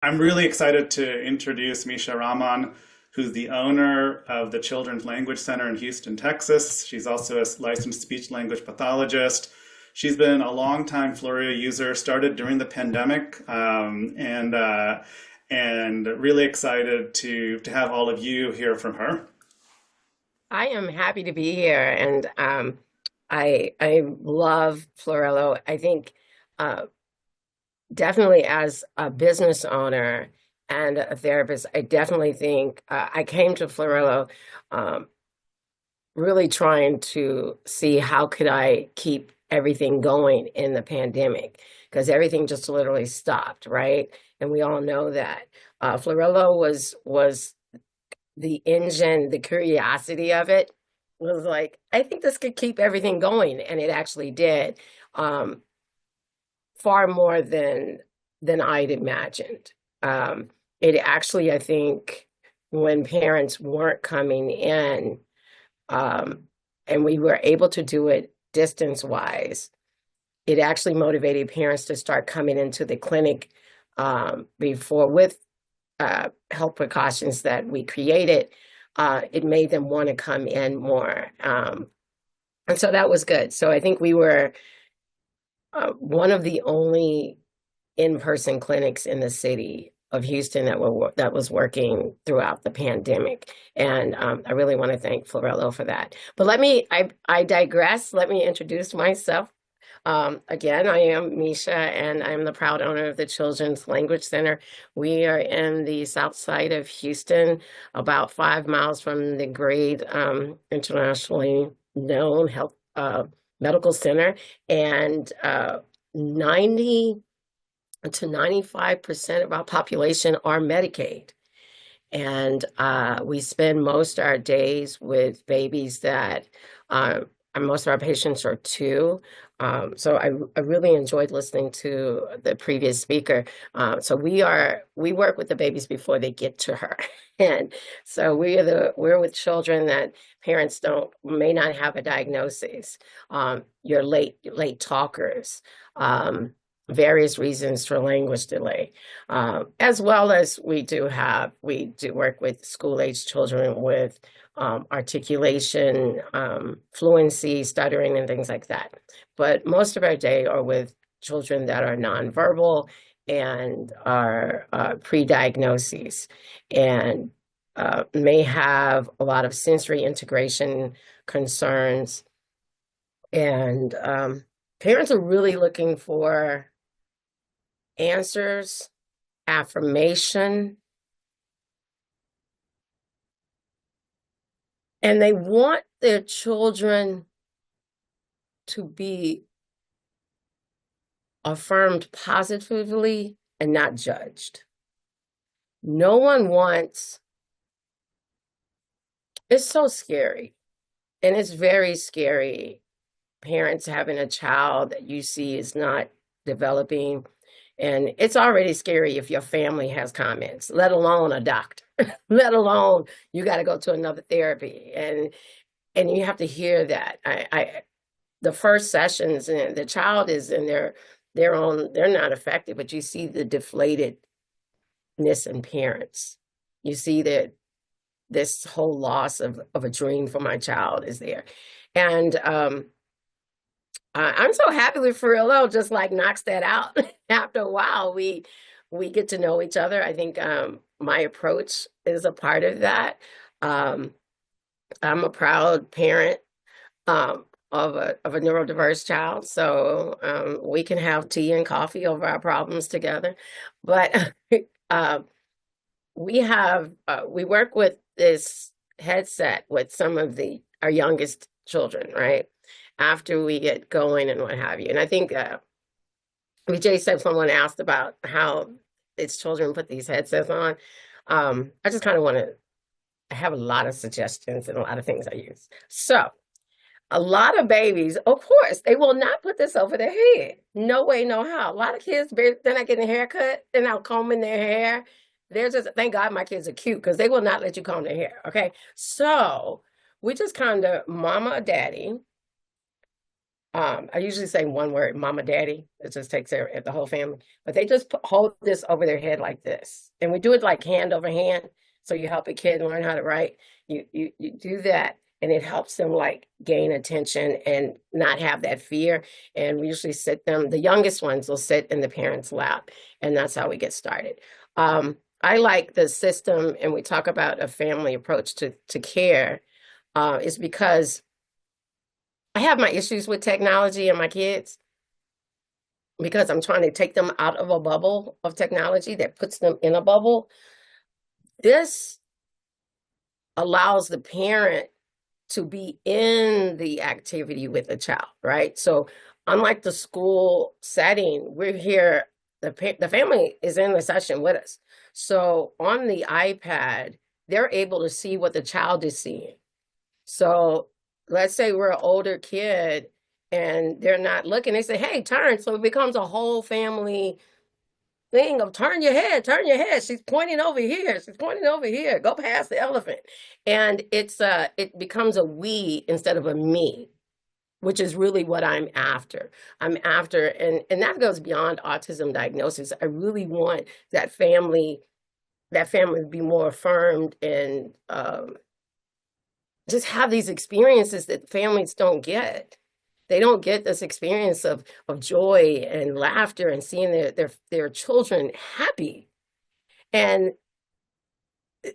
I'm really excited to introduce Misha Rahman, who's the owner of the Children's Language Center in Houston, Texas. She's also a licensed speech language pathologist. She's been a longtime Floreo user, started during the pandemic, and really excited to have all of you hear from her. I am happy to be here, and I love Florello. I think uh, definitely as a business owner and a therapist, I definitely think I came to Florello um, really trying to see how could I keep everything going in the pandemic because everything just literally stopped, right? And we all know that Florello was the engine, the curiosity of it was like, I think this could keep everything going, and it actually did, um, far more than I'd imagined. Um, it actually, I think, when parents weren't coming in, um, and we were able to do it distance wise, it actually motivated parents to start coming into the clinic before with health precautions that we created, it made them want to come in more. And so that was good. So I think we were one of the only in-person clinics in the city of Houston that was working throughout the pandemic. And I really want to thank Florello for that. But I digress. Let me introduce myself. Again, I am Misha, and I'm the proud owner of the Children's Language Center. We are in the south side of Houston, about 5 miles from the great internationally known health medical center, and 90 to 95% of our population are Medicaid. And we spend most of our days with babies that and most of our patients are two. So I really enjoyed listening to the previous speaker. So we work with the babies before they get to her. And so we're with children that parents don't may not have a diagnosis. You're late talkers. Various reasons for language delay, as well as we do work with school-age children with articulation, fluency, stuttering, and things like that. But most of our day are with children that are nonverbal and are pre-diagnoses and may have a lot of sensory integration concerns. And parents are really looking for answers, affirmation, and they want their children to be affirmed positively and not judged. No one wants, it's so scary. And it's very scary. Parents having a child that you see is not developing. And it's already scary if your family has comments, let alone a doctor, let alone you got to go to another therapy. And you have to hear that. The first sessions and the child is in their own, they're not affected, but you see the deflatedness in parents. You see that this whole loss of a dream for my child is there. And I'm so happy with Furillo just like knocks that out. After a while, we get to know each other. I think my approach is a part of that. Um, I'm a proud parent of a neurodiverse child, so we can have tea and coffee over our problems together. But uh, we work with this headset with some of the our youngest children, right? After we get going and what have you. And I think Jay said someone asked about how its children put these headsets on. I just kind of want to I have a lot of suggestions and a lot of things I use. So a lot of babies, of course, they will not put this over their head. No way, no how. A lot of kids, they're not getting a haircut. They're not combing their hair. They're just, thank God my kids are cute because they will not let you comb their hair. Okay. So we just kind of, mama or daddy, I usually say one word, mama, daddy. It just takes care of the whole family. But they just hold this over their head like this. And we do it like hand over hand. So you help a kid learn how to write. You do that and it helps them like gain attention and not have that fear. And we usually sit them, the youngest ones will sit in the parent's lap. And that's how we get started. I like the system, and we talk about a family approach to care, is because I have my issues with technology and my kids because I'm trying to take them out of a bubble of technology that puts them in a bubble. This allows the parent to be in the activity with the child, right? So unlike the school setting, we're here, the family is in the session with us. So on the iPad, they're able to see what the child is seeing. So let's say we're an older kid and they're not looking, they say, hey, turn. So it becomes a whole family thing of turn your head, turn your head. She's pointing over here. She's pointing over here. Go past the elephant. And it becomes a we instead of a me, which is really what I'm after. I'm after, and that goes beyond autism diagnosis. I really want that family to be more affirmed and just have these experiences that families don't get. They don't get this experience of joy and laughter and seeing their children happy. And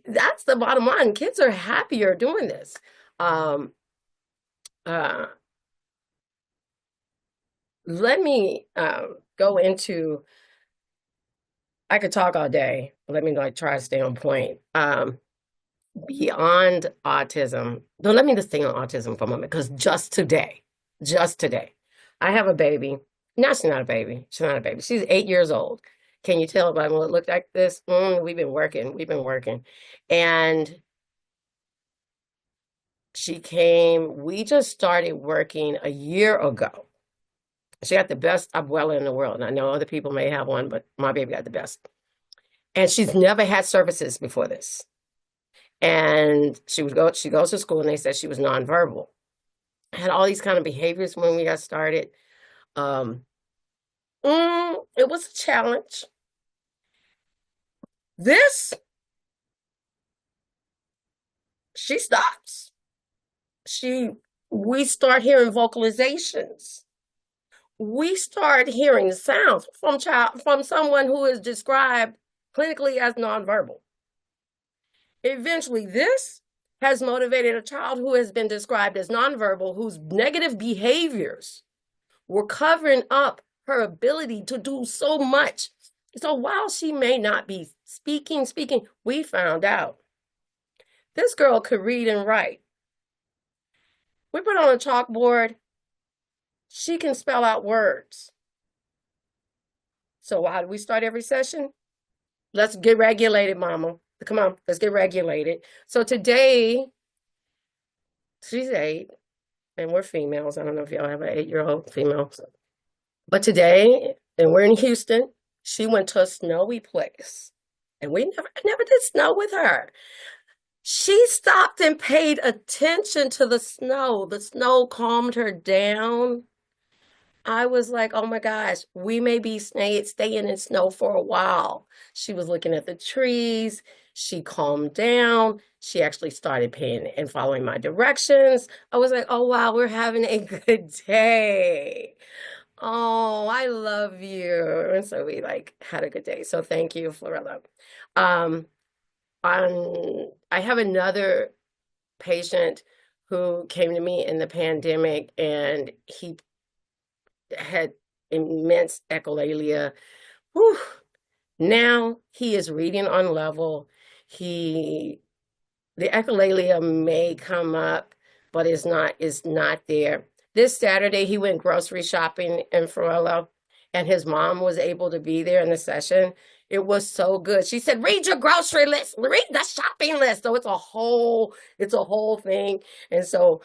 that's the bottom line. Kids are happier doing this. Um, uh, Let me go into, I could talk all day. Let me like try to stay on point. Beyond autism, no, let me just stay on autism for a moment, because just today, I have a baby. No, she's not a baby. She's not a baby. She's 8 years old. Can you tell by what it looked like this? We've been working. And she came, we just started working a year ago. She got the best abuela in the world. And I know other people may have one, but my baby got the best. And she's never had services before this. And she goes to school and they said she was nonverbal. Had all these kind of behaviors when we got started. It was a challenge. This, she stops. We start hearing vocalizations. We start hearing sounds from someone who is described clinically as nonverbal. Eventually, this has motivated a child who has been described as nonverbal, whose negative behaviors were covering up her ability to do so much. So while she may not be speaking, we found out this girl could read and write. We put on a chalkboard, she can spell out words. So how do we start every session? Let's get regulated, mama. Come on, let's get regulated. So today, she's 8, and we're females. I don't know if y'all have an 8-year-old female. But today, and we're in Houston, she went to a snowy place. And I never did snow with her. She stopped and paid attention to the snow. The snow calmed her down. I was like, oh my gosh, we may be staying in snow for a while. She was looking at the trees. She calmed down. She actually started paying and following my directions. I was like, oh wow, we're having a good day. Oh, I love you. And so we like had a good day. So thank you, Floreo. Um, I have another patient who came to me in the pandemic, and he had immense echolalia. Whew. Now he is reading on level. The echolalia may come up, but is not there. This Saturday, he went grocery shopping in Floreo, and his mom was able to be there in the session. It was so good. She said, read your grocery list, read the shopping list. So it's a whole thing. And so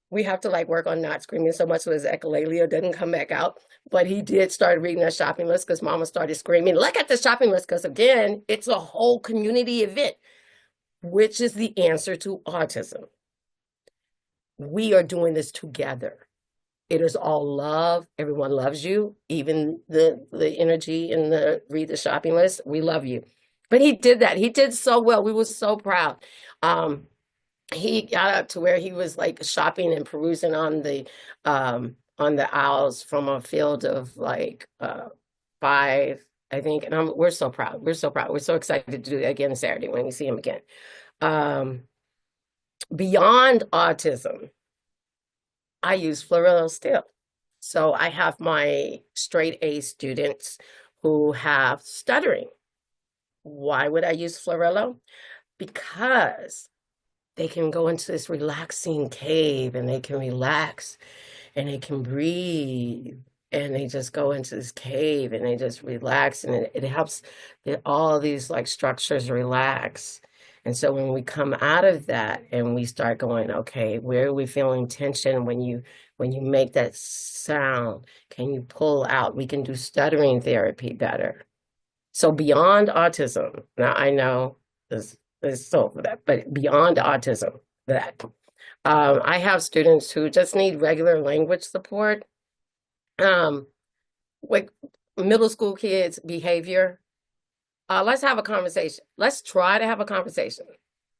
we have to like work on not screaming so much so his echolalia doesn't come back out. But he did start reading that shopping list because mama started screaming, look at the shopping list, because again, it's a whole community event, which is the answer to autism. We are doing this together. It is all love. Everyone loves you. Even the energy and the read the shopping list. We love you. But he did that. He did so well. We were so proud. Um, he got up to where he was like shopping and perusing on the aisles from a field of like five, I think. And we're so proud. We're so proud. We're so excited to do it again Saturday when we see him again. Um, Beyond autism, I use Floreo still. So I have my straight A students who have stuttering. Why would I use Florello? Because they can go into this relaxing cave and they can relax and they can breathe and they just go into this cave and they just relax and it helps all these like structures relax. And so when we come out of that and we start going, okay, where are we feeling tension when you make that sound? Can you pull out? We can do stuttering therapy better. So beyond autism, now I know there's so for that, but beyond autism, that I have students who just need regular language support. Um, like middle school kids' behavior. Let's have a conversation. Let's try to have a conversation.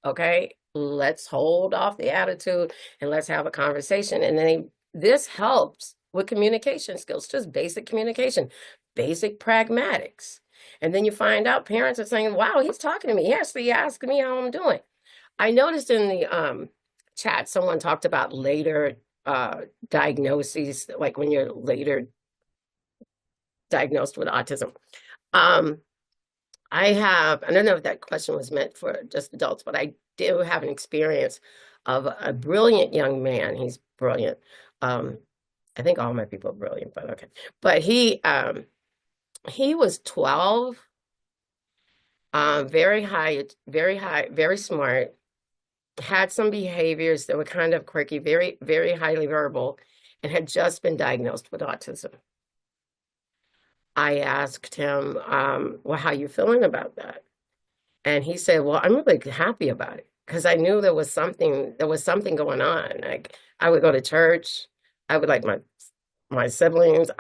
Okay. Let's hold off the attitude and let's have a conversation. And then this helps with communication skills, just basic communication, basic pragmatics. And then you find out parents are saying, wow, he's talking to me. He actually asked me how I'm doing. I noticed in the chat, someone talked about later diagnoses, like when you're later diagnosed with autism. I don't know if that question was meant for just adults, but I do have an experience of a brilliant young man. He's brilliant. I think all my people are brilliant, but okay. But he was 12, very high, very smart, had some behaviors that were kind of quirky, very, very highly verbal, and had just been diagnosed with autism. I asked him, well, how you feeling about that? And he said, well, I'm really happy about it because I knew there was something going on. Like I would go to church, I would like my siblings.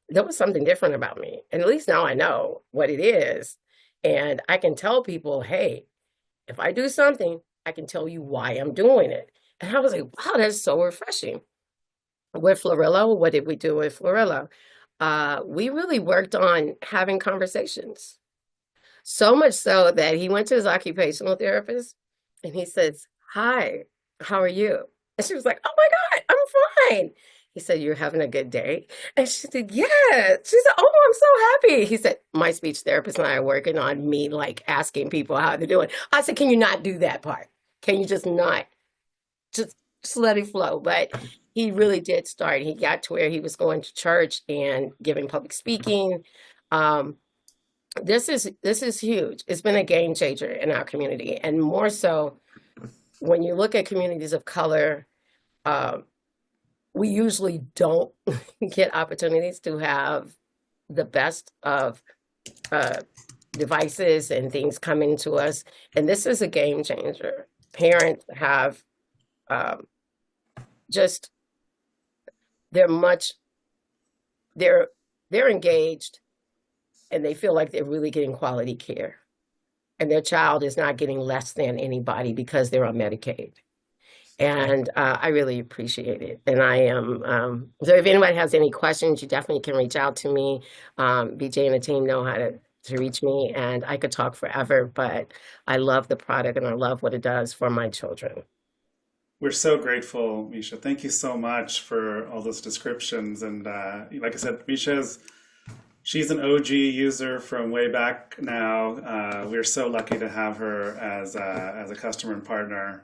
There was something different about me. And at least now I know what it is. And I can tell people, hey, if I do something, I can tell you why I'm doing it. And I was like, wow, that's so refreshing. With Florello, what did we do with Florello? We really worked on having conversations. So much so that he went to his occupational therapist and he says, hi, how are you? And she was like, oh my God, I'm fine. He said, you're having a good day? And she said, yeah. She said, oh, I'm so happy. He said, my speech therapist and I are working on me like asking people how they're doing. I said, can you not do that part? Can you just not? Just let it flow. But he really did start. He got to where he was going to church and giving public speaking. This is huge. It's been a game changer in our community, and more so when you look at communities of color. We usually don't get opportunities to have the best of devices and things coming to us, and this is a game changer. Parents have just they're engaged and they feel like they're really getting quality care and their child is not getting less than anybody because they're on Medicaid. And I really appreciate it. And I am, so if anybody has any questions, you definitely can reach out to me. BJ and the team know how to reach me, and I could talk forever, but I love the product and I love what it does for my children. We're so grateful, Misha. Thank you so much for all those descriptions. And like I said, she's an OG user from way back now. We're so lucky to have her as a customer and partner.